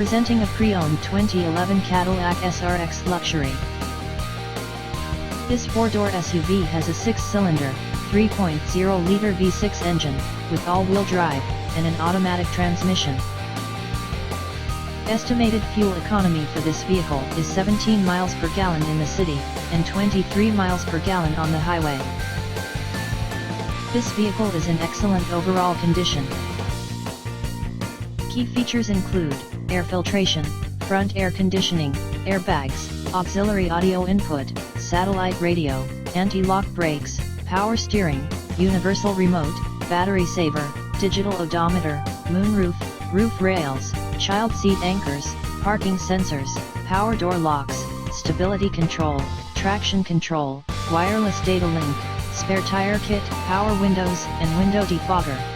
Presenting a pre-owned 2011 Cadillac SRX Luxury. This four-door SUV has a six-cylinder, 3.0-liter V6 engine, with all-wheel drive, and an automatic transmission. Estimated fuel economy for this vehicle is 17 miles per gallon in the city, and 23 miles per gallon on the highway. This vehicle is in excellent overall condition. Key features include air filtration, front air conditioning, airbags, auxiliary audio input, satellite radio, anti-lock brakes, power steering, universal remote, battery saver, digital odometer, moonroof, roof rails, child seat anchors, parking sensors, power door locks, stability control, traction control, wireless data link, spare tire kit, power windows and window defogger.